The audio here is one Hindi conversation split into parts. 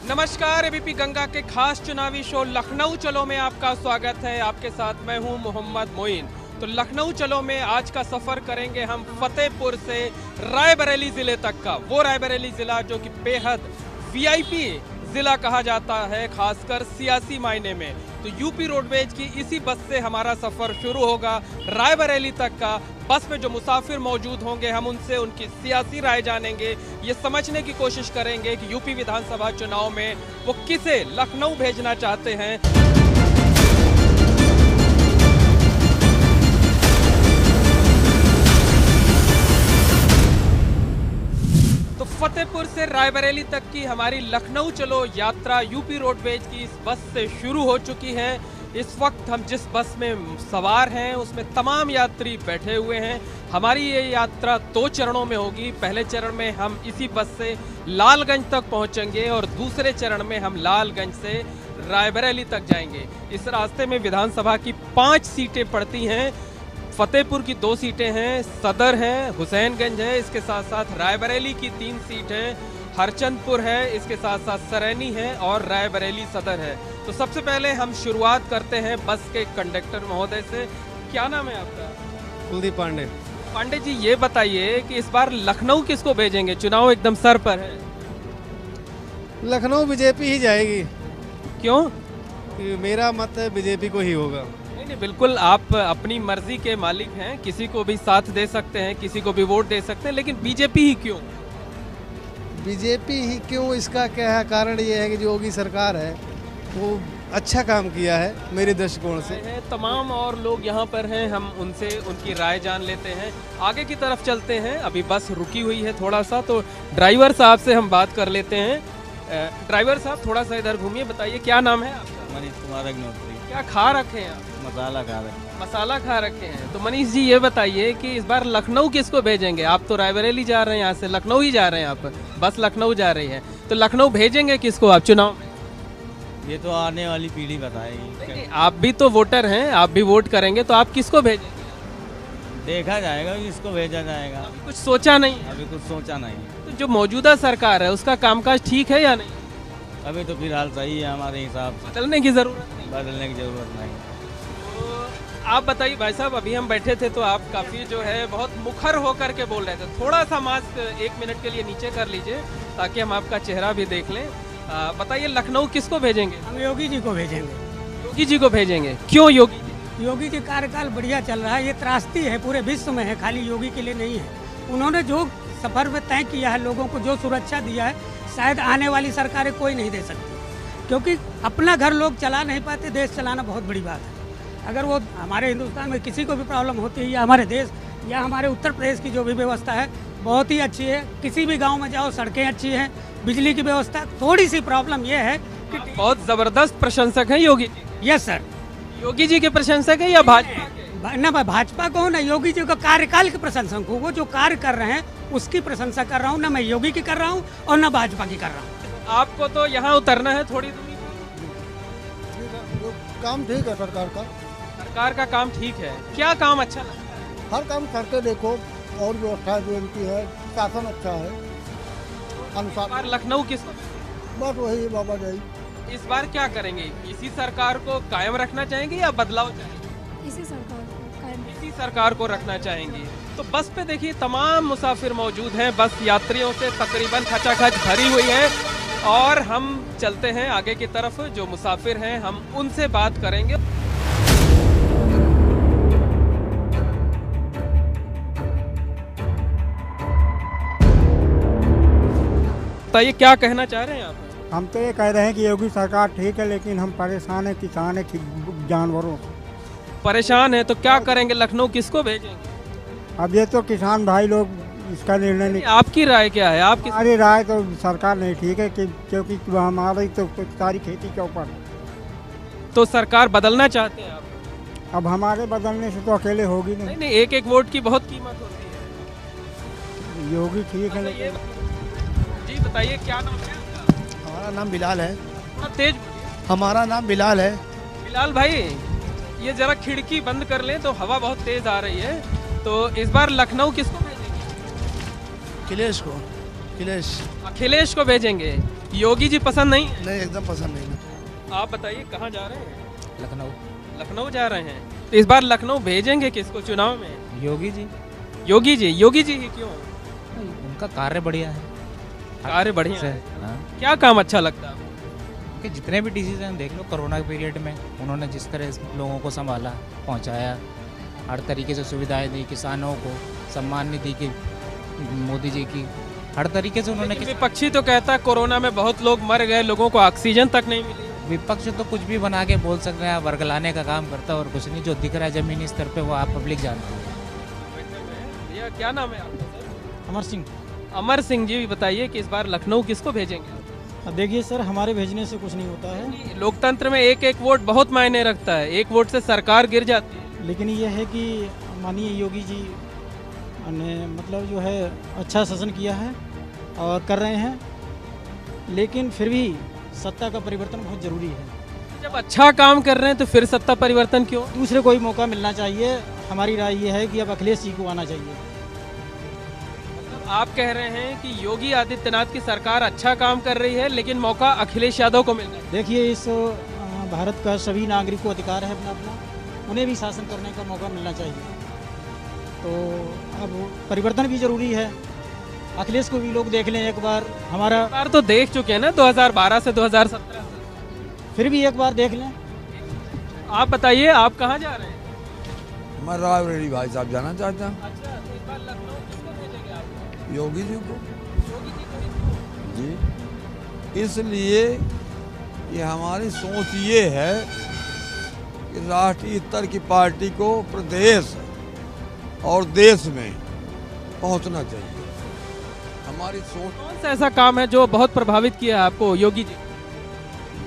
नमस्कार, एबीपी गंगा के खास चुनावी शो लखनऊ चलो में आपका स्वागत है। आपके साथ मैं हूं मोहम्मद मोइन। तो लखनऊ चलो में आज का सफर करेंगे हम फतेहपुर से रायबरेली जिले तक का। वो रायबरेली जिला जो कि बेहद वीआईपी जिला कहा जाता है, खासकर सियासी मायने में। तो यूपी रोडवेज की इसी बस से हमारा सफर शुरू होगा रायबरेली तक का। बस में जो मुसाफिर मौजूद होंगे हम उनसे उनकी सियासी राय जानेंगे, ये समझने की कोशिश करेंगे कि यूपी विधानसभा चुनाव में वो किसे लखनऊ भेजना चाहते हैं। तो फतेहपुर से रायबरेली तक की हमारी लखनऊ चलो यात्रा यूपी रोडवेज की इस बस से शुरू हो चुकी है। इस वक्त हम जिस बस में सवार हैं उसमें तमाम यात्री बैठे हुए हैं। हमारी ये यात्रा 2 चरणों में होगी। पहले चरण में हम इसी बस से लालगंज तक पहुंचेंगे और दूसरे चरण में हम लालगंज से रायबरेली तक जाएंगे। इस रास्ते में विधानसभा की 5 सीटें पड़ती हैं। फतेहपुर की 2 सीटें हैं, सदर है, हुसैनगंज है, इसके साथ साथ रायबरेली की 3 सीट है, हरचंदपुर है, इसके साथ साथ सरैनी है और रायबरेली सदर है। तो सबसे पहले हम शुरुआत करते हैं बस के कंडक्टर महोदय से। क्या नाम है आपका? कुलदीप पांडे। पांडे जी, ये बताइए कि इस बार लखनऊ किसको भेजेंगे? चुनाव एकदम सर पर है। लखनऊ बीजेपी ही जाएगी। क्यों? कि मेरा मत है बीजेपी को ही होगा। नहीं नहीं, बिल्कुल आप अपनी मर्जी के मालिक हैं, किसी को भी साथ दे सकते हैं, किसी को भी वोट दे सकते हैं, लेकिन बीजेपी ही क्यों? बीजेपी ही क्यों, इसका क्या है कारण? ये है कि जो योगी सरकार है वो अच्छा काम किया है मेरे दृष्टिकोण से। तमाम और लोग यहाँ पर हैं, हम उनसे उनकी राय जान लेते हैं। आगे की तरफ चलते हैं, अभी बस रुकी हुई है थोड़ा सा, तो ड्राइवर साहब से हम बात कर लेते हैं। ड्राइवर साहब थोड़ा सा इधर घूमिए, बताइए क्या नाम है आपका? मनीष कुमार अग्निहोत्री। क्या खा रखे हैं आप? मसाला खा रहे हैं। मसाला खा रखे हैं। तो मनीष जी ये बताइए कि इस बार लखनऊ किसको भेजेंगे? आप तो रायबरेली जा रहे हैं, यहाँ से लखनऊ ही जा रहे हैं, आप बस लखनऊ जा रही है, तो लखनऊ भेजेंगे किसको आप चुनाव में? ये तो आने वाली पीढ़ी बताएगी। नहीं, आप भी तो वोटर हैं, आप भी वोट करेंगे, तो आप किसको भेजेंगे? देखा जाएगा कि इसको भेजा जाएगा। कुछ सोचा नहीं? अभी कुछ सोचा नहीं। तो जो मौजूदा सरकार है उसका कामकाज ठीक है या नहीं? अभी तो फिलहाल सही है हमारे हिसाब से। बदलने की जरूरत नहीं? बदलने की जरूरत नहीं। तो आप बताइए भाई साहब, अभी हम बैठे थे तो आप काफ़ी जो है बहुत मुखर होकर के बोल रहे थे। थोड़ा सा मास्क 1 मिनट के लिए नीचे कर लीजिए ताकि हम आपका चेहरा भी देख लें। बताइए लखनऊ किसको भेजेंगे? हम योगी जी को भेजेंगे। योगी जी को भेजेंगे, क्यों योगी जी? योगी जी कार्यकाल बढ़िया चल रहा है, ये त्रासदी है पूरे विश्व में है, खाली योगी के लिए नहीं है। उन्होंने जो सफर में तय किया है, लोगों को जो सुरक्षा दिया है, शायद आने वाली सरकारें कोई नहीं दे सकती, क्योंकि अपना घर लोग चला नहीं पाते, देश चलाना बहुत बड़ी बात है। अगर वो हमारे हिंदुस्तान में किसी को भी प्रॉब्लम होती है, या हमारे देश या हमारे उत्तर प्रदेश की जो भी व्यवस्था है बहुत ही अच्छी है। किसी भी गांव में जाओ, सड़कें अच्छी हैं, बिजली की व्यवस्था। थोड़ी सी प्रॉब्लम ये है कि बहुत जबरदस्त प्रशंसक हैं योगी जी। Yes sir. योगी जी के प्रशंसक हैं या भाजपा के? ना मैं भाजपा को हूँ ना योगी जी का कार्यकाल के प्रशंसक हूँ। वो जो कार्य कर रहे हैं उसकी प्रशंसा कर रहा हूँ, ना मैं योगी की कर रहा हूँ और ना भाजपा की कर रहा हूँ। आपको तो यहाँ उतरना है थोड़ी दूरी पर। काम ठीक है सरकार का। सरकार का काम ठीक है, क्या काम अच्छा लगा? हर काम करके देखो, और व्यवस्था जो इनकी है, शासन अच्छा है, इस अनुसार बार लखनऊ किसको? बस वही बाबा जाई। इस बार क्या करेंगे? इसी सरकार को कायम रखना चाहेंगे या बदलाव चाहेंगे? इसी सरकार को कायम। इसी सरकार को रखना चाहेंगे। तो बस पे देखिए तमाम मुसाफिर मौजूद हैं, बस यात्रियों से तकरीबन खचाखच भरी हुई है और हम चलते हैं आगे की तरफ। जो मुसाफिर हैं हम उनसे बात करेंगे। बताइए क्या कहना चाह रहे हैं आप? हम तो ये कह रहे हैं कि योगी सरकार ठीक है, लेकिन हम परेशान हैं, किसान है, जानवरों से परेशान है तो क्या करेंगे? लखनऊ किसको भेजेंगे? अब ये तो किसान भाई लोग इसका निर्णय नहीं। आपकी राय क्या है? आपकी हमारी राय तो सरकार नहीं ठीक है, कि क्योंकि हमारी तो सारी खेती के ऊपर। तो सरकार बदलना चाहते हैं आप? अब हमारे बदलने से तो अकेले होगी नहीं नहीं। नहीं, एक वोट की बहुत कीमत होती है। योगी ठीक है, बताइए लेकिन जी, बताइए क्या नाम है आपका? हमारा नाम बिलाल है। थोड़ा तेज बोलिए। हमारा नाम बिलाल है। बिलाल भाई, ये जरा खिड़की बंद कर लें, तो हवा बहुत तेज आ रही है। तो इस बार लखनऊ किसको भेजेंगे? अखिलेश को। अखिलेश। अखिलेश को भेजेंगे। योगी जी पसंद नहीं है? नहीं, एकदम पसंद नहीं। आप बताइए कहाँ जा रहे हैं? लखनऊ। लखनऊ जा रहे हैं। तो इस बार लखनऊ भेजेंगे किसको चुनाव में? योगी जी। योगी जी। योगी जी ही क्यों? उनका कार्य बढ़िया है। कार्य बढ़िया से, है। हाँ। क्या काम अच्छा लगता है आपको? कि जितने भी डिसीजन देख लो कोरोना के पीरियड में उन्होंने जिस तरह लोगों को संभाला, पहुंचाया, हर तरीके से सुविधाएं दी, किसानों को सम्मान निधि की, मोदी जी की, हर तरीके से उन्होंने लेकिन विपक्षी तो कहता है कोरोना में बहुत लोग मर गए, लोगों को ऑक्सीजन तक नहीं मिली। विपक्ष तो कुछ भी बना के बोल सकते हैं, वर्गलाने का काम करता है और कुछ नहीं। जो दिख रहा है जमीनी स्तर पे वो आप पब्लिक जानती है। भैया क्या नाम है आपका सर? अमर सिंह। अमर सिंह जी, बताइए कि इस बार लखनऊ किसको भेजेंगे? देखिए सर, हमारे भेजने से कुछ नहीं होता है, लोकतंत्र में एक एक वोट बहुत मायने रखता है, एक वोट से सरकार गिर जाती है। लेकिन ये है कि माननीय योगी जी ने मतलब जो है अच्छा शासन किया है और कर रहे हैं, लेकिन फिर भी सत्ता का परिवर्तन बहुत ज़रूरी है। जब अच्छा काम कर रहे हैं तो फिर सत्ता परिवर्तन क्यों? दूसरे को ही मौका मिलना चाहिए। हमारी राय ये है कि अब अखिलेश जी को आना चाहिए। आप कह रहे हैं कि योगी आदित्यनाथ की सरकार अच्छा काम कर रही है, लेकिन मौका अखिलेश यादव को मिलना है। देखिए, इस भारत का सभी नागरिक को अधिकार है अपना अपना, उन्हें भी शासन करने का मौका मिलना चाहिए। तो अब परिवर्तन भी ज़रूरी है। अखिलेश को भी लोग देख लें एक बार। हमारा बार तो देख चुके हैं ना, 2012 से 2017 से। फिर भी एक बार देख लें। आप बताइए, आप कहाँ जा रहे हैं? मैं रायबरेली भाई साहब जाना चाहता हूँ। अच्छा, तो इस बार लखनऊ किसको भेजेंगे आप? योगी जी को। योगी जी को ही क्यों? जी, इसलिए कि हमारी सोच ये है कि राष्ट्रीय स्तर की पार्टी को प्रदेश और देश में पहुंचना चाहिए। हमारी सोच। कौन सा ऐसा काम है जो बहुत प्रभावित किया है आपको योगी जी?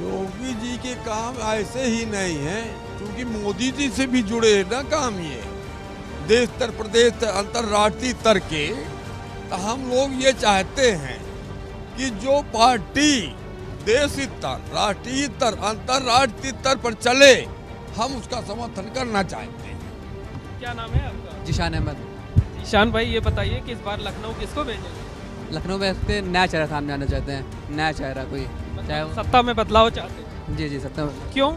योगी जी के काम ऐसे ही नहीं है, क्योंकि मोदी जी से भी जुड़े हैं ना काम ये, देश स्तर, प्रदेश स्तर, अंतर्राष्ट्रीय स्तर के। तो हम लोग ये चाहते हैं कि जो पार्टी देश स्तर, राष्ट्रीय स्तर, अंतर्राष्ट्रीय स्तर पर चले, हम उसका समर्थन करना चाहते हैं। क्या नाम है आपका? जिशान अहमद। ईशान भाई, ये बताइए कि इस बार लखनऊ किसको भेजेंगे? लखनऊ में से नया चेहरा सामने आना चाहते हैं, नया चेहरा कोई, चाहे वो सत्ता में बदलाव चाहते हैं। जी सत्ता। क्यों?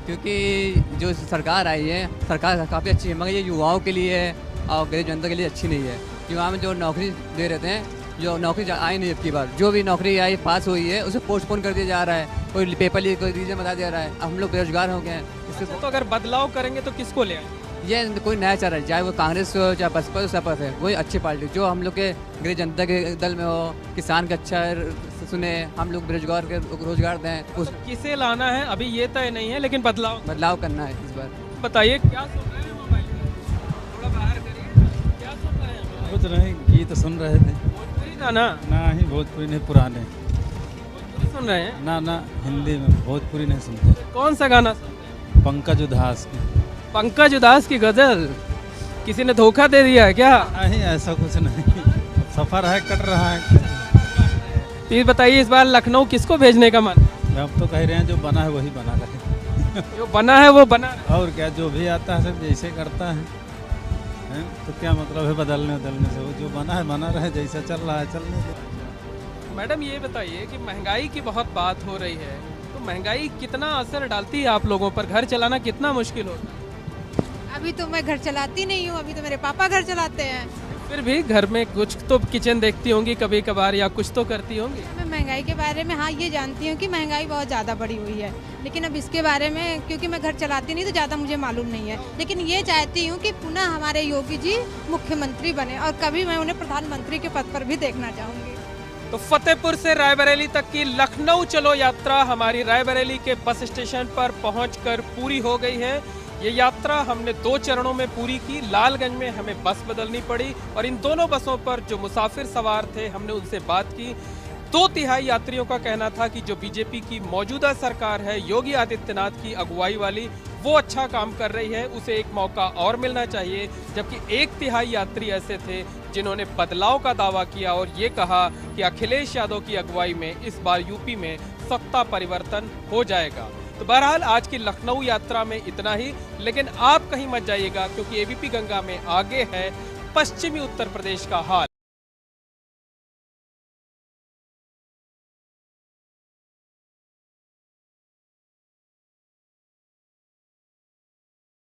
क्योंकि जो सरकार आई है, सरकार काफ़ी अच्छी है, मगर ये युवाओं के लिए और गरीब जनता के लिए अच्छी नहीं है। युवाओं में जो नौकरी दे रहे थे, जो नौकरी आई नहीं अब की बार, जो भी नौकरी आई पास हुई है उसे पोस्टपोन कर दिया जा रहा है। कोई पेपर लीक, कोई रीजन बता दे रहा है। अब हम लोग बेरोजगार हो गए हैं। इससे तो अगर बदलाव करेंगे तो किसको ले आएंगे? ये कोई नया चेहरा है, चाहे वो कांग्रेस हो चाहे बसपा हो, सपा है, वही अच्छी पार्टी जो हम लोग के गरीब जनता के दल में हो, किसान का अच्छा सुने, हम लोग बेरोजगार के रोजगार दें। उस किसे लाना है अभी ये तय नहीं है, लेकिन बदलाव करना है इस बार। बताइए क्या सुन रहे हैं मोबाइल में? थोड़ा बाहर करिए। क्या सुन रहे हैं? कुछ नहीं, गीत सुन रहे थे। भोजपुरी गाना? ना ही भोजपुरी नहीं, पुराने। भोजपुरी सुन रहे हैं? ना हिंदी में, भोजपुरी नहीं सुनते। कौन सा गाना सुन रहे हैं? पंकज उधास की। पंकज उधास की गजल? किसी ने धोखा दे दिया है क्या? नहीं, ऐसा कुछ नहीं, सफर है, कट रहा है। प्लीज बताइए, इस बार लखनऊ किसको भेजने का मन? अब तो कह रहे हैं जो बना है वही बना रहे। जो बना है वो बना रहे। और क्या, जो भी आता है सब जैसे करता है, तो क्या मतलब है बदलने से? वो जो बना है बना रहे, जैसा चल रहा है चलने दो। मैडम, ये बताइए कि महंगाई की बहुत बात हो रही है, तो महंगाई कितना असर डालती है आप लोगों पर? घर चलाना कितना मुश्किल होता है? अभी तो मैं घर चलाती नहीं हूँ, अभी तो मेरे पापा घर चलाते हैं। फिर भी घर में कुछ तो किचन देखती होंगी कभी कभार, या कुछ तो करती होंगी। मैं महंगाई के बारे में हाँ ये जानती हूँ कि महंगाई बहुत ज़्यादा बढ़ी हुई है, लेकिन अब इसके बारे में क्योंकि मैं घर चलाती नहीं तो ज़्यादा मुझे मालूम नहीं है। लेकिन ये चाहती हूँ कि पुनः हमारे योगी जी मुख्यमंत्री बने और कभी मैं उन्हें प्रधानमंत्री के पद पर भी देखना चाहूँगी। तो फतेहपुर से रायबरेली तक की लखनऊ चलो यात्रा हमारी रायबरेली के बस स्टेशन पर पहुंचकर पूरी हो गई है। ये यात्रा हमने 2 चरणों में पूरी की। लालगंज में हमें बस बदलनी पड़ी और इन दोनों बसों पर जो मुसाफिर सवार थे हमने उनसे बात की। 2/3 यात्रियों का कहना था कि जो बीजेपी की मौजूदा सरकार है, योगी आदित्यनाथ की अगुवाई वाली, वो अच्छा काम कर रही है, उसे एक मौका और मिलना चाहिए। जबकि 1/3 यात्री ऐसे थे जिन्होंने बदलाव का दावा किया और ये कहा कि अखिलेश यादव की अगुवाई में इस बार यूपी में सत्ता परिवर्तन हो जाएगा। तो बहरहाल आज की लखनऊ यात्रा में इतना ही, लेकिन आप कहीं मत जाइएगा क्योंकि एबीपी गंगा में आगे है पश्चिमी उत्तर प्रदेश का हाल।